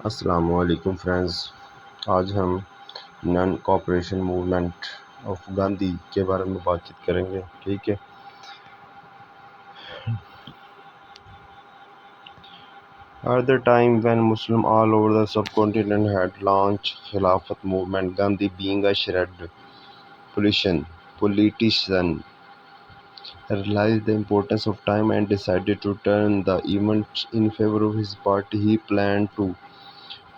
अस्सलामु अलैकुम फ्रेंड्स। आज हम non cooperation movement of Gandhi के बारे में बातचीत करेंगे। ठीक है। At the time when Muslims all over the subcontinent had launched Khilafat movement, Gandhi, being a shrewd politician, realized the importance of time and decided to turn the event in favor of his party. He planned to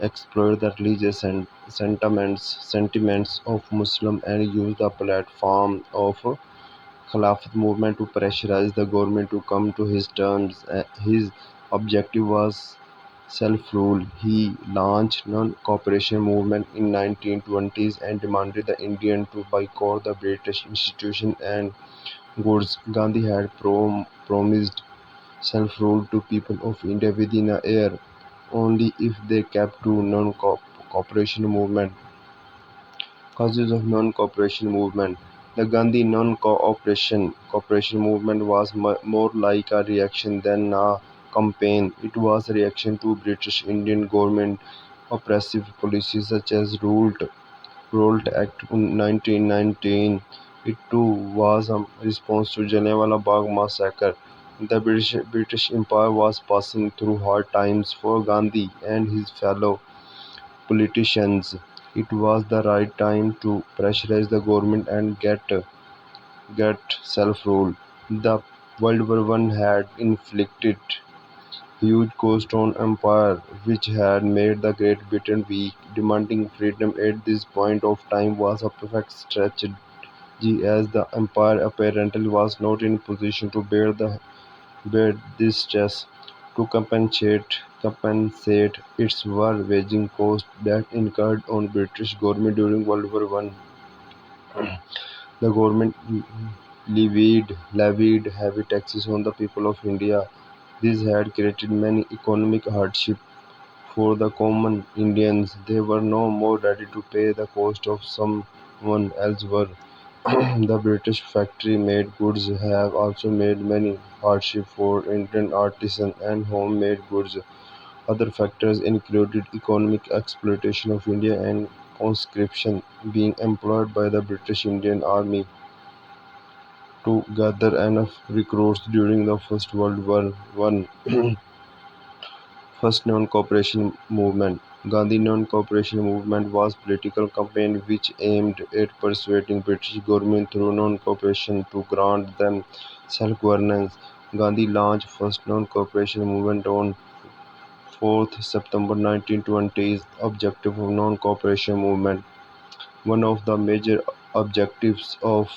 exploit the religious and sentiments of Muslims and use the platform of Khilafat movement to pressurize the government to come to his terms. His objective was self-rule. He launched non-cooperation movement in 1920s and demanded the Indian to boycott the British institution and goods. Gandhi had promised self-rule to people of India within a year only if they kept to non-cooperation movement. Causes of non-cooperation movement. The Gandhi non-cooperation movement was more like a reaction than a campaign. It was a reaction to British Indian government oppressive policies such as Rule Act 1919. It too was a response to Jallianwala Bagh massacre. The British Empire was passing through hard times for Gandhi and his fellow politicians. It was the right time to pressurize the government and get self-rule. The World War One had inflicted huge cost on empire, which had made the Great Britain weak. Demanding freedom at this point of time was a perfect strategy, as the empire apparently was not in position to bear this stress. To compensate its war-waging costs that incurred on British government during World War One, the government levied heavy taxes on the people of India. This had created many economic hardship for the common Indians. They were no more ready to pay the cost of someone else were. The British factory-made goods have also made many hardship for Indian artisans and home-made goods. Other factors included economic exploitation of India and conscription, being employed by the British Indian Army to gather enough recruits during the First World War One. First non-cooperation movement. Gandhi non-cooperation movement was a political campaign which aimed at persuading British government through non-cooperation to grant them self-governance. Gandhi launched first non-cooperation movement on 4th September 1920s. Objective of non-cooperation movement. One of the major objectives of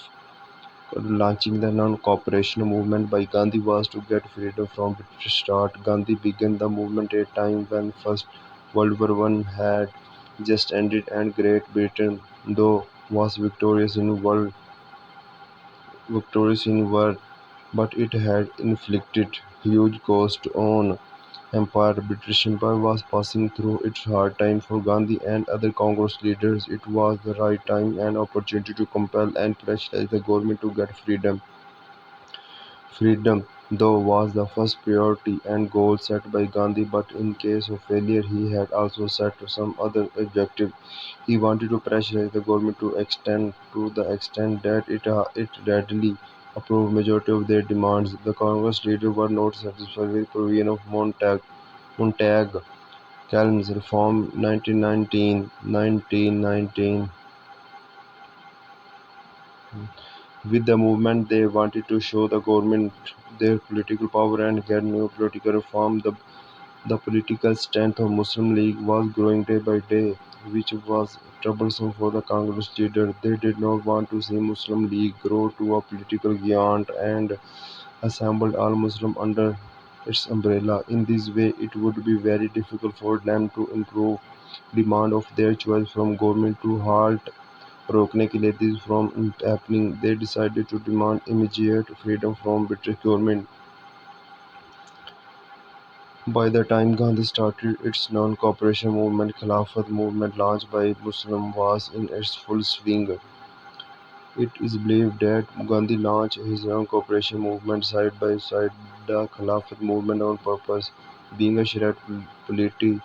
launching the non-cooperation movement by Gandhi was to get freedom from British rule. Gandhi began the movement at a time when First World War One had just ended and Great Britain, though was victorious in war, but it had inflicted huge cost on empire. British Empire was passing through its hard time for Gandhi and other Congress leaders. It was the right time and opportunity to compel and pressurize the government to get freedom. Freedom, though, was the first priority and goal set by Gandhi, but in case of failure, he had also set some other objective. He wanted to pressurize the government to the extent that it readily approved majority of their demands. The Congress leaders were not satisfied with provision of Montague Calm's Reform 1919. With the movement, they wanted to show the government their political power and get new political reform. The political strength of Muslim League was growing day by day, which was troublesome for the Congress leader. They did not want to see Muslim League grow to a political giant and assembled all Muslims under its umbrella. In this way, it would be very difficult for them to improve demand of their choice from government to halt रोकने के लिए this from happening. They decided to demand immediate freedom from British government. By the time Gandhi started its non-cooperation movement, Khilafat movement launched by Muslims was in its full swing. It is believed that Gandhi launched his non-cooperation movement side by side the Khilafat movement on purpose, being a shared politi-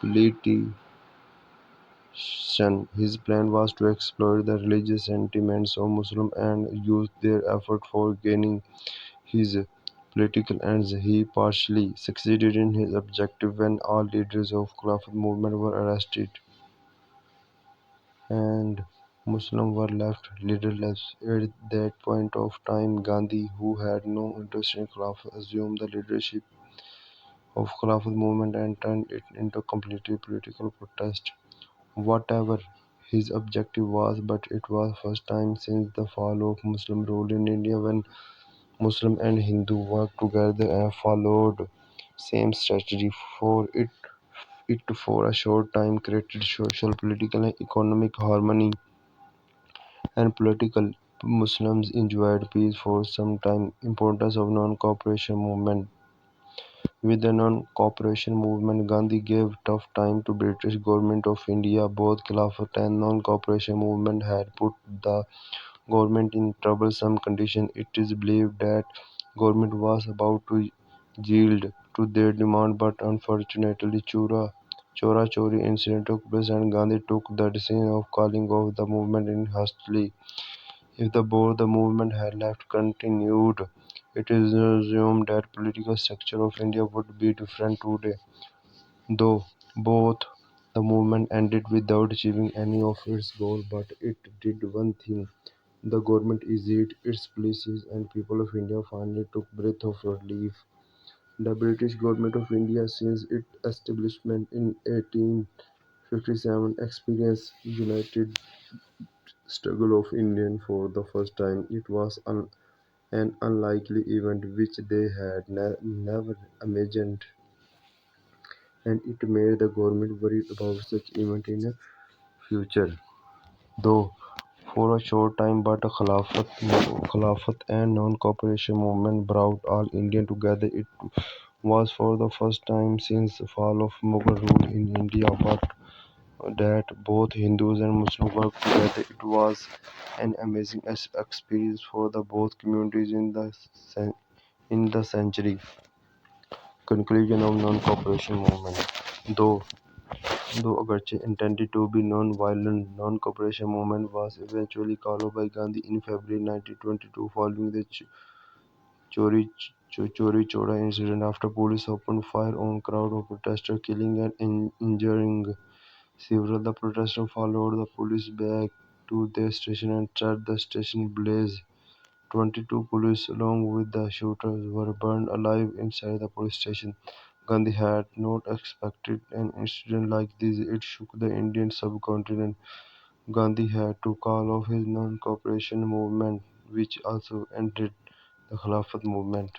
politician. His plan was to exploit the religious sentiments of Muslims and use their effort for gaining his political ends. He partially succeeded in his objective when all leaders of Khilafat movement were arrested and Muslims were left leaderless. At that point of time, Gandhi, who had no interest in Khilafat, assumed the leadership of Khilafat movement and turned it into completely political protest. Whatever his objective was, but it was first time since the fall of Muslim rule in India when Muslim and Hindu worked together and followed same strategy for it for a short time created social, political and economic harmony and political. Muslims enjoyed peace for some time. Importance of non-cooperation movement. With the non-cooperation movement, Gandhi gave tough time to British government of India. Both Khilafat and non-cooperation movement had put the government in troublesome condition. It is believed that government was about to yield to their demand, but unfortunately, Chora Chori incident took place, and Gandhi took the decision of calling off the movement in hastily. If the movement had left continued, it is assumed that political structure of India would be different today. Though both the movement ended without achieving any of its goal, but it did one thing. The government eased its policies and people of India finally took breath of relief. The British government of India since its establishment in 1857 experienced united struggle of Indian for the first time. It was an unlikely event which they had never imagined, and it made the government worried about such event in the future. Though for a short time, but a Khilafat and non-cooperation movement brought all Indian together. It was for the first time since the fall of Mughal rule in India, but that both Hindus and Muslims worked together. It was an amazing experience for the both communities in the century. Conclusion of non-cooperation movement. Though though Agarche intended to be non-violent, non-cooperation movement was eventually called by Gandhi in February 1922 following the Chori Chori Choda incident after police opened fire on crowd of protesters, killing and injuring several. The protesters followed the police back to their station and set the station ablaze. 22 police, along with the shooters, were burned alive inside the police station. Gandhi had not expected an incident like this. It shook the Indian subcontinent. Gandhi had to call off his non-cooperation movement, which also ended the Khilafat movement.